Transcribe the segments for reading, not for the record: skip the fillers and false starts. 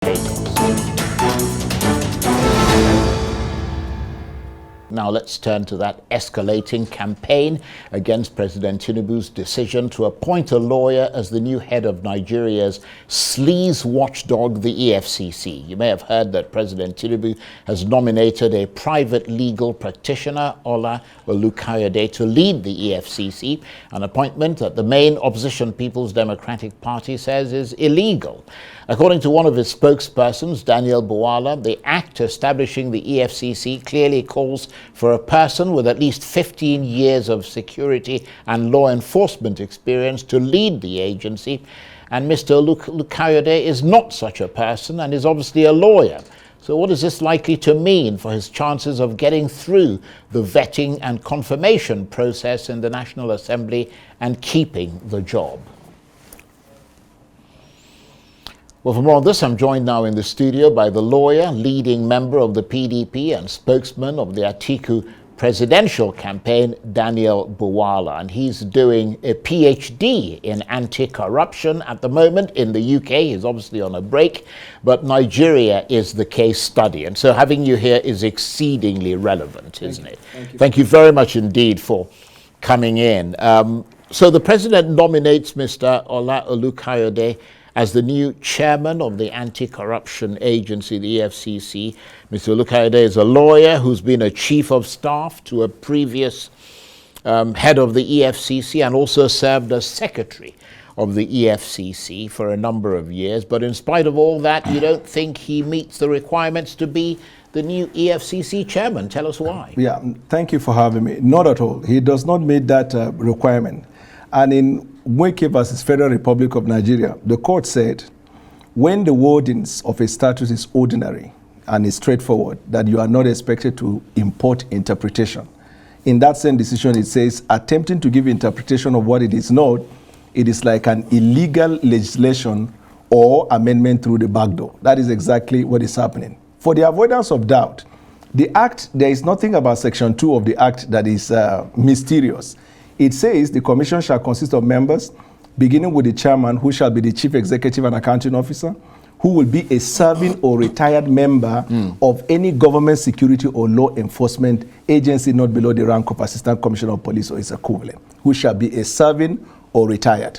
Now let's turn to that escalating campaign against President Tinubu's decision to appoint a lawyer as the new head of Nigeria's sleaze watchdog, the EFCC. You may have heard that President Tinubu has nominated a private legal practitioner, Ola Olukoyede, to lead the EFCC, an appointment that the main opposition People's Democratic Party says is illegal. According to one of its spokespersons, Daniel Bwala, the act establishing the EFCC clearly calls for a person with at least 15 years of security and law enforcement experience to lead the agency. And Mr. Olukoyede is not such a person and is obviously a lawyer. So what is this likely to mean for his chances of getting through the vetting and confirmation process in the National Assembly and keeping the job? Well, for more on this, I'm joined now in the studio by the lawyer, leading member of the PDP and spokesman of the Atiku presidential campaign, Daniel Bwala. And he's doing a PhD in anti-corruption at the moment in the UK. He's obviously on a break, but Nigeria is the case study. And so having you here is exceedingly relevant, isn't it? Thank you very much indeed for coming in. So the president nominates Mr. Ola Olukoyede as the new chairman of the anti-corruption agency, the EFCC. Mr. Olukoyede is a lawyer who's been a chief of staff to a previous head of the EFCC and also served as secretary of the EFCC for a number of years. But in spite of all that, you don't think he meets the requirements to be the new EFCC chairman. Tell us why. Yeah, thank you for having me. Not at all. He does not meet that requirement. And in Nweke versus Federal Republic of Nigeria, the court said, when the wordings of a statute is ordinary and is straightforward, that you are not expected to import interpretation. In that same decision, it says, attempting to give interpretation of what it is not, it is like an illegal legislation or amendment through the back door. That is exactly what is happening. For the avoidance of doubt, the act, there is nothing about section 2 of the act that is mysterious. It says the commission shall consist of members, beginning with the chairman, who shall be the chief executive and accounting officer, who will be a serving or retired member of any government security or law enforcement agency not below the rank of assistant commissioner of police or its equivalent, who shall be a serving or retired.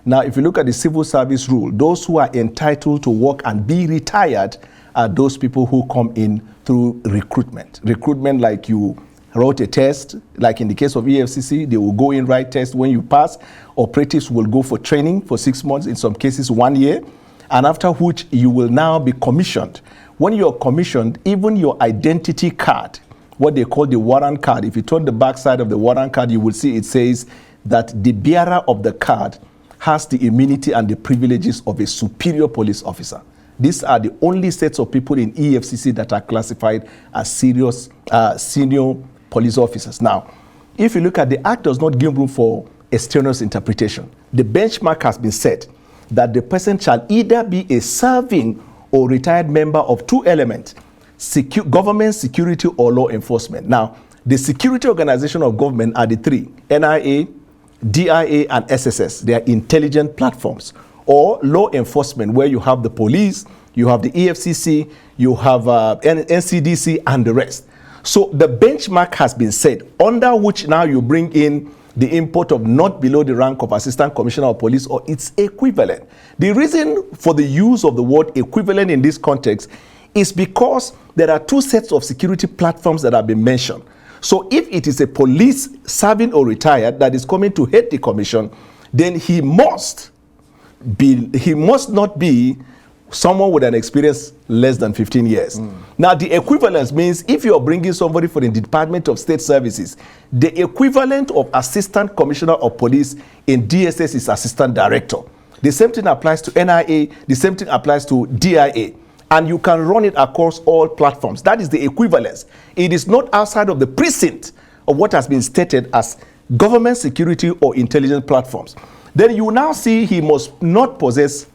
Now, if you look at the civil service rule, those who are entitled to work and be retired are those people who come in through recruitment. Recruitment, like you wrote a test, like in the case of EFCC, they will go in, write test. When you pass, operatives will go for training for 6 months, in some cases 1 year, and after which you will now be commissioned. When you're commissioned, even your identity card, what they call the warrant card, if you turn the back side of the warrant card, you will see it says that the bearer of the card has the immunity and the privileges of a superior police officer. These are the only sets of people in EFCC that are classified as serious senior police officers. Now, if you look at the act, does not give room for extraneous interpretation. The benchmark has been set that the person shall either be a serving or retired member of two elements: government, security, or law enforcement. Now, the security organization of government are the three: NIA, DIA, and SSS. They are intelligent platforms. Or law enforcement, where you have the police, you have the EFCC, you have NCDC, and the rest. So the benchmark has been set, under which now you bring in the import of not below the rank of assistant commissioner of police or its equivalent. The reason for the use of the word equivalent in this context is because there are two sets of security platforms that have been mentioned. So if it is a police serving or retired that is coming to head the commission, then he must not be someone with an experience less than 15 years. Now, the equivalence means if you're bringing somebody for the Department of State Services, the equivalent of Assistant Commissioner of Police in DSS is Assistant Director. The same thing applies to NIA, the same thing applies to DIA. And you can run it across all platforms. That is the equivalence. It is not outside of the precinct of what has been stated as government security or intelligence platforms. Then you now see he must not possess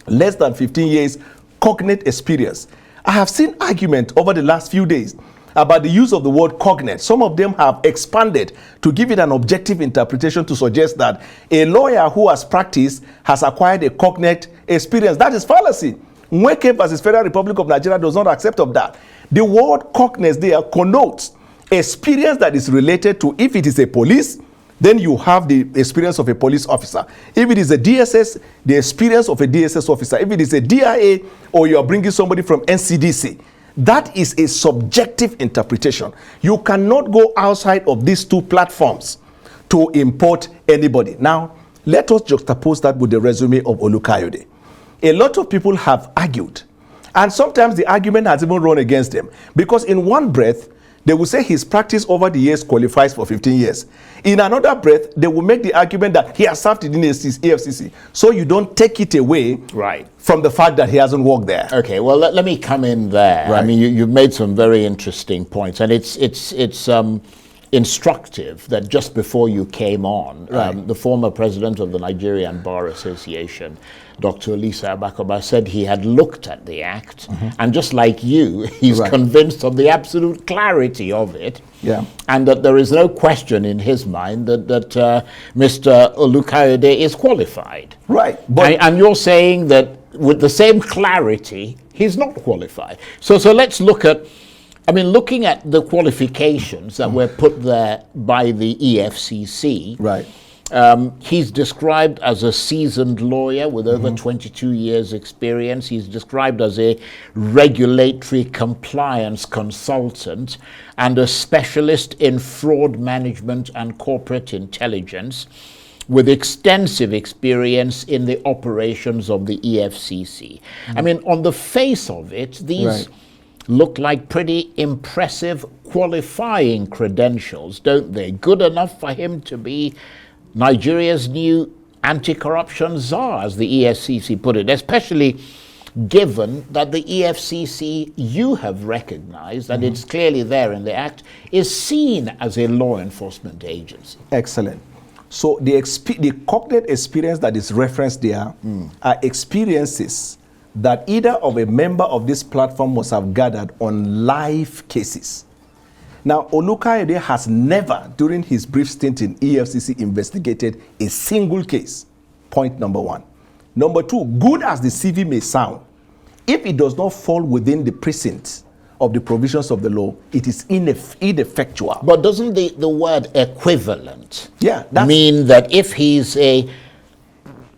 less than 15 years cognate experience. I have seen argument over the last few days about the use of the word cognate. Some of them have expanded to give it an objective interpretation to suggest that a lawyer who has practiced has acquired a cognate experience. That is fallacy. Nweke versus Federal Republic of Nigeria does not accept of that. The word cockness there connotes experience that is related to, if it is a police, then you have the experience of a police officer. If it is a DSS, the experience of a DSS officer. If it is a DIA, or you are bringing somebody from NCDC, that is a subjective interpretation. You cannot go outside of these two platforms to import anybody. Now, let us juxtapose that with the resume of Olukoyede. A lot of people have argued, and sometimes the argument has even run against them, because in one breath, they will say his practice over the years qualifies for 15 years. In another breath, they will make the argument that he has served in the EFCC. So you don't take it away from the fact that he hasn't worked there. Okay, well, let me come in there. Right. I mean, you've made some very interesting points, and it's instructive that just before you came on, the former president of the Nigerian Bar Association, Dr. Olisa Abakoba, said he had looked at the act, and just like you, he's convinced of the absolute clarity of it, and that there is no question in his mind that Mr. Olukoyede is qualified. Right. And you're saying that with the same clarity, he's not qualified. So let's look at, I mean, looking at the qualifications that were put there by the EFCC, he's described as a seasoned lawyer with over 22 years experience. He's described as a regulatory compliance consultant and a specialist in fraud management and corporate intelligence, with extensive experience in the operations of the EFCC. I mean, on the face of it, these look like pretty impressive qualifying credentials, don't they? Good enough for him to be Nigeria's new anti-corruption czar, as the EFCC put it, especially given that the EFCC, you have recognized, and it's clearly there in the act, is seen as a law enforcement agency. Excellent. So the cognate experience that is referenced there are experiences that either of a member of this platform must have gathered on live cases. Now, Olukoyede has never, during his brief stint in EFCC, investigated a single case. Point number one. Number two, good as the CV may sound, if it does not fall within the precinct of the provisions of the law, it is ineffectual. But doesn't the word equivalent mean that if he's a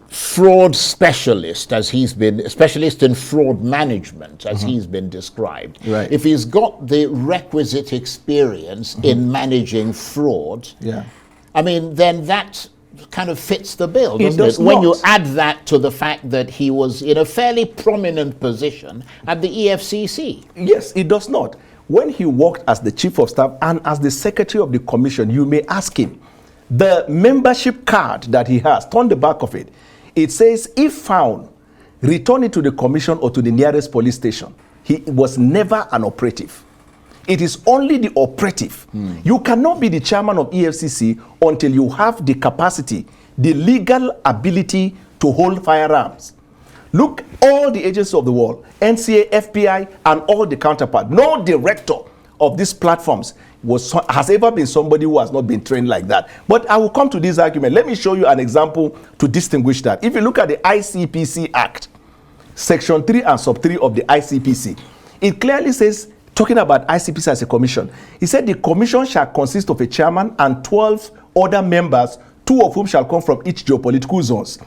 fraud specialist, as he's been, specialist in fraud management, as he's been described, if he's got the requisite experience in managing fraud, I mean, then that kind of fits the bill, doesn't it? When you add that to the fact that he was in a fairly prominent position at the EFCC. Yes, it does not. When he worked as the chief of staff and as the secretary of the commission, you may ask him, the membership card that he has, turn the back of it, it says, if found, return it to the commission or to the nearest police station. He was never an operative. It is only the operative. You cannot be the chairman of EFCC until you have the capacity, the legal ability to hold firearms. Look, all the agencies of the world, NCA, FBI, and all the counterparts, no director of these platforms has ever been somebody who has not been trained like that. But I will come to this argument. Let me show you an example to distinguish that. If you look at the ICPC Act, Section 3 and Sub 3 of the ICPC, it clearly says, talking about ICPC as a commission, it said the commission shall consist of a chairman and 12 other members, 2 of whom shall come from each geopolitical zones.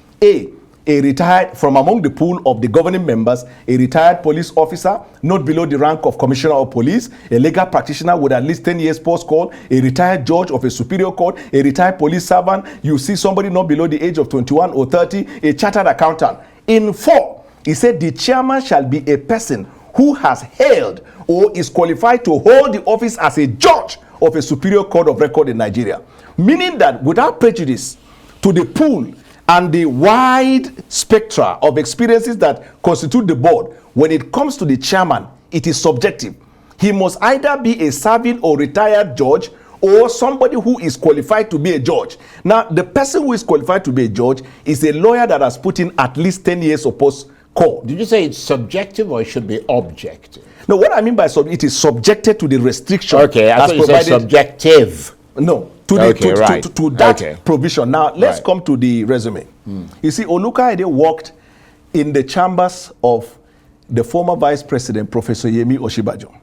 A retired, from among the pool of the governing members, a retired police officer, not below the rank of commissioner of police, a legal practitioner with at least 10 years post-call, a retired judge of a superior court, a retired police servant, you see somebody not below the age of 21 or 30, a chartered accountant. In 4, he said the chairman shall be a person who has held or is qualified to hold the office as a judge of a superior court of record in Nigeria. Meaning that without prejudice to the pool and the wide spectra of experiences that constitute the board, when it comes to the chairman, it is subjective. He must either be a serving or retired judge or somebody who is qualified to be a judge. Now, the person who is qualified to be a judge is a lawyer that has put in at least 10 years of post-call. Did you say it's subjective or it should be objective? No, what I mean by it is subjected to the restriction. Okay, I thought you said subjective. No, to that provision. Now, let's come to the resume. You see, Olukoyede worked in the chambers of the former Vice President, Professor Yemi Oshibajo.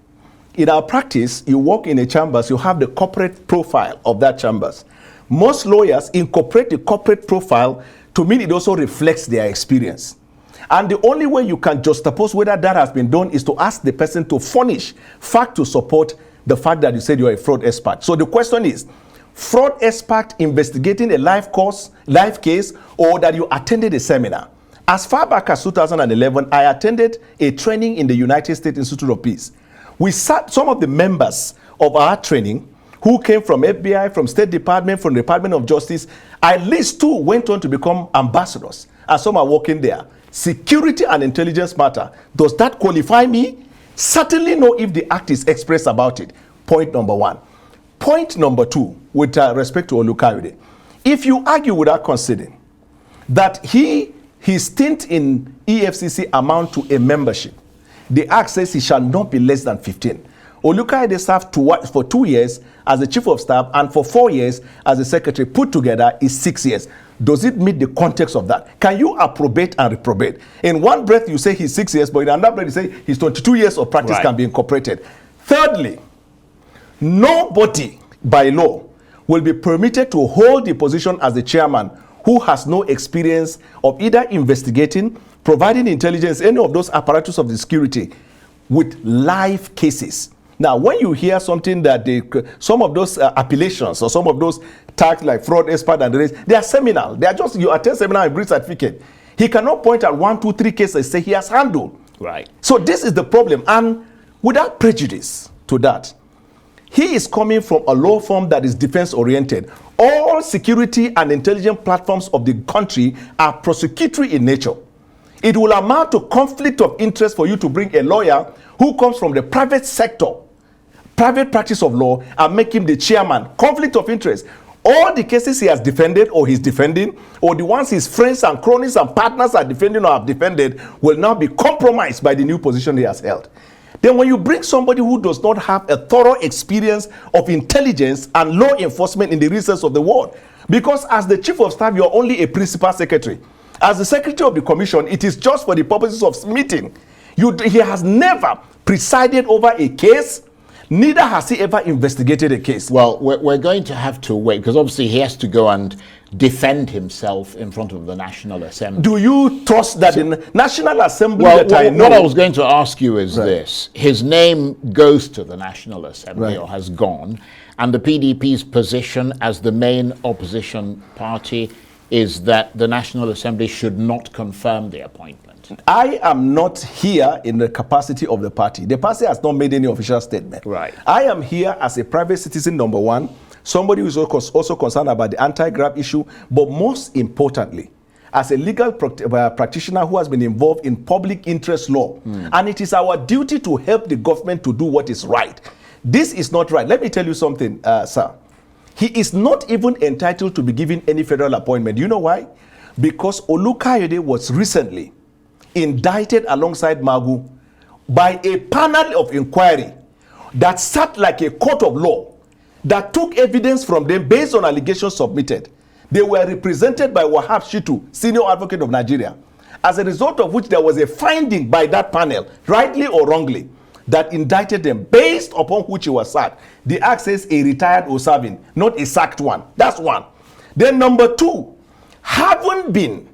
In our practice, you work in a chambers, you have the corporate profile of that chambers. Most lawyers incorporate the corporate profile to mean it also reflects their experience. And the only way you can juxtapose whether that has been done is to ask the person to furnish fact to support the fact that you said you're a fraud expert. So the question is, fraud expert investigating a live case, or that you attended a seminar? As far back as 2011, I attended a training in the United States Institute of Peace. We sat some of the members of our training who came from FBI, from State Department, from the Department of Justice. At least 2 went on to become ambassadors, and some are working there. Security and intelligence matter. Does that qualify me? Certainly no if the act is expressed about it. Point number 1. Point number 2, with respect to Olukoyede. If you argue without conceding that his stint in EFCC amount to a membership, the act says he shall not be less than 15. Olukoyede served for 2 years as the chief of staff and for 4 years as the secretary. Put together is 6 years. Does it meet the context of that? Can you approbate and reprobate? In one breath you say he's 6 years, but in another breath you say his 22 years of practice can be incorporated. Thirdly, nobody by law will be permitted to hold the position as the chairman who has no experience of either investigating, providing intelligence, any of those apparatus of the security with live cases. Now, when you hear something that some of those appellations or some of those tags like fraud expert and the rest, they are seminal. They are just, you attend seminar and bring certificate. He cannot point at 1, 2, 3 cases and say he has handled. Right. So this is the problem. And without prejudice to that, he is coming from a law firm that is defense-oriented. All security and intelligence platforms of the country are prosecutory in nature. It will amount to conflict of interest for you to bring a lawyer who comes from the private sector, private practice of law, and make him the chairman. Conflict of interest. All the cases he has defended or he's defending, or the ones his friends and cronies and partners are defending or have defended, will now be compromised by the new position he has held. Then when you bring somebody who does not have a thorough experience of intelligence and law enforcement in the real sense of the word, because as the chief of staff, you're only a principal secretary. As the secretary of the commission, it is just for the purposes of meeting. He has never presided over a case, neither has he ever investigated a case. Well, we're going to have to wait, because obviously he has to go and defend himself in front of the National Assembly. Do you trust that the National Assembly what I was going to ask you is this. His name goes to the National Assembly, or has gone, and the PDP's position as the main opposition party is that the National Assembly should not confirm the appointment. I am not here in the capacity of the party. The party has not made any official statement. Right. I am here as a private citizen, number 1, somebody who is also concerned about the anti-graft issue, but most importantly, as a legal practitioner who has been involved in public interest law. And it is our duty to help the government to do what is right. This is not right. Let me tell you something, sir. He is not even entitled to be given any federal appointment. You know why? Because Olukoyede was recently indicted alongside Magu by a panel of inquiry that sat like a court of law, that took evidence from them based on allegations submitted. They were represented by Wahab Shitu, senior advocate of Nigeria, as a result of which there was a finding by that panel, rightly or wrongly, that indicted them, based upon which he was sacked. The act says a retired or serving, not a sacked one. That's one. Then number 2, having been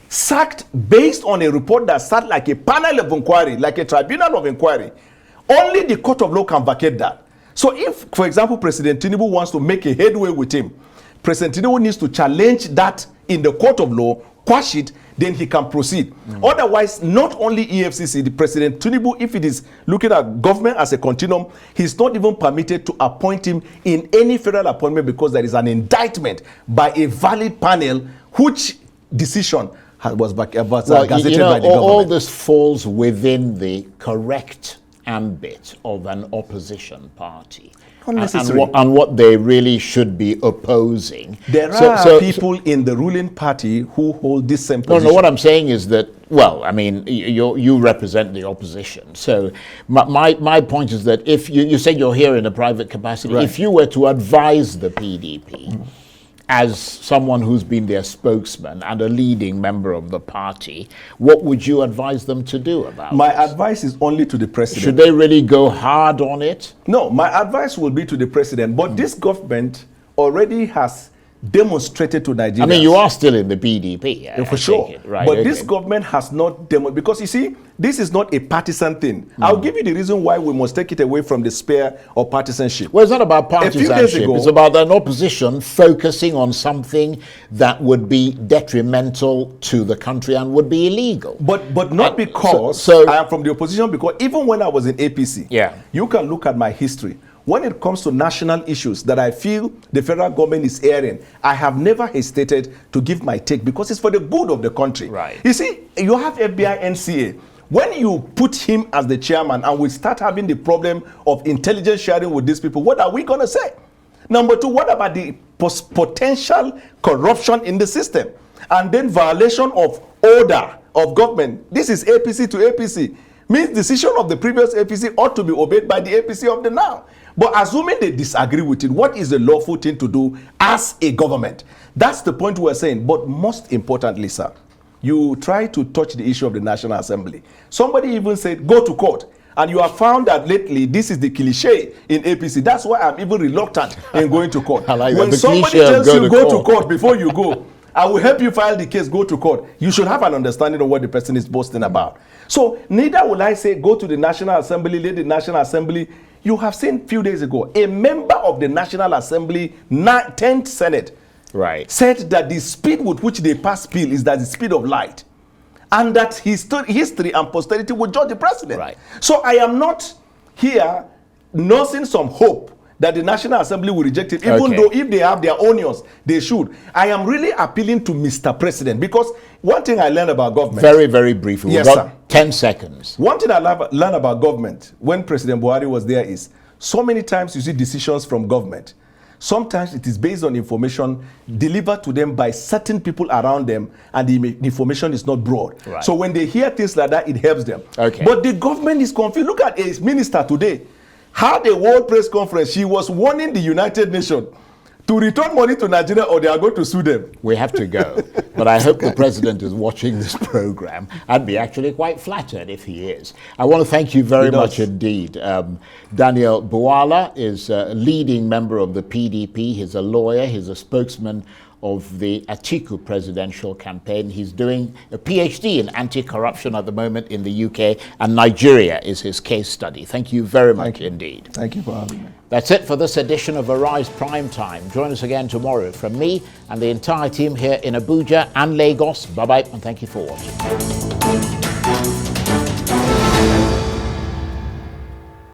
sacked based on a report that sat like a panel of inquiry, like a tribunal of inquiry, only the court of law can vacate that. So if, for example, President Tinubu wants to make a headway with him, President Tinubu needs to challenge that in the court of law, quash it, then he can proceed. Otherwise, not only EFCC, the President Tinubu, if it is looking at government as a continuum, he's not even permitted to appoint him in any federal appointment because there is an indictment by a valid panel, which decision was gazetted by the government. All this falls within the correct ambit of an opposition party. And what they really should be opposing. There are people in the ruling party who hold this same position. No, what I'm saying is that, well, I mean, you represent the opposition. So my point is that if you said you're here in a private capacity, if you were to advise the PDP as someone who's been their spokesman and a leading member of the party, what would you advise them to do about My this? advice is only to the president. Should they really go hard on it? No, my advice will be to the president. But this government already has demonstrated to Nigerians. I mean, you are still in the PDP. For sure. Right, but okay. this government has not because you see, this is not a partisan thing. I'll give you the reason why we must take it away from the sphere of partisanship. Well, it's not about partisanship. ago, it's about an opposition focusing on something that would be detrimental to the country and would be illegal. But not because so I am from the opposition, because even when I was in APC, yeah, you can look at my history. When it comes to national issues that I feel the federal government is airing, I have never hesitated to give my take because it's for the good of the country. Right. You see, you have FBI, NCA. When you put him as the chairman and we start having the problem of intelligence sharing with these people, what are we going to say? Number two, what about the potential corruption in the system? And then violation of order of government. This is APC to APC. Means decision of the previous APC ought to be obeyed by the APC of the now. But assuming they disagree with it, what is the lawful thing to do as a government? That's the point we're saying. But most importantly, sir, you try to touch the issue of the National Assembly. Somebody even said, go to court. And you have found that lately, this is the cliche in APC. That's why I'm even reluctant in going to court. I like when that. somebody tells you go to court before you go, I will help you file the case, go to court. You should have an understanding of what the person is boasting about. So neither will I say go to the National Assembly, let the National Assembly. You have seen a few days ago, a member of the National Assembly, 10th Senate, right, said that the speed with which they pass bill is that the speed of light. And that history and posterity will judge the president. Right. So I am not here nursing some hope that the National Assembly will reject it, even though if they have their onions, they should. I am really appealing to Mr. President, because one thing I learned about government. Very, very briefly. Yes, We've got sir. 10 seconds. One thing I learned about government when President Buhari was there is so many times you see decisions from government. Sometimes it is based on information delivered to them by certain people around them, and the information is not broad. Right. So when they hear things like that, it helps them. Okay. But the government is confused. Look at a minister today. Had a world press conference. She was warning the United Nations to return money to Nigeria or they are going to sue them. We have to go. But I hope the president is watching this program. I'd be actually quite flattered if he is. I want to thank you very much indeed. Daniel Bwala is a leading member of the PDP. He's a lawyer. He's a spokesman of the Atiku presidential campaign. He's doing a PhD in anti-corruption at the moment in the UK, and Nigeria is his case study. Thank you very much indeed. Thank you for having me. That's it for this edition of Arise Prime Time. Join us again tomorrow from me and the entire team here in Abuja and Lagos. Bye-bye, and thank you for watching.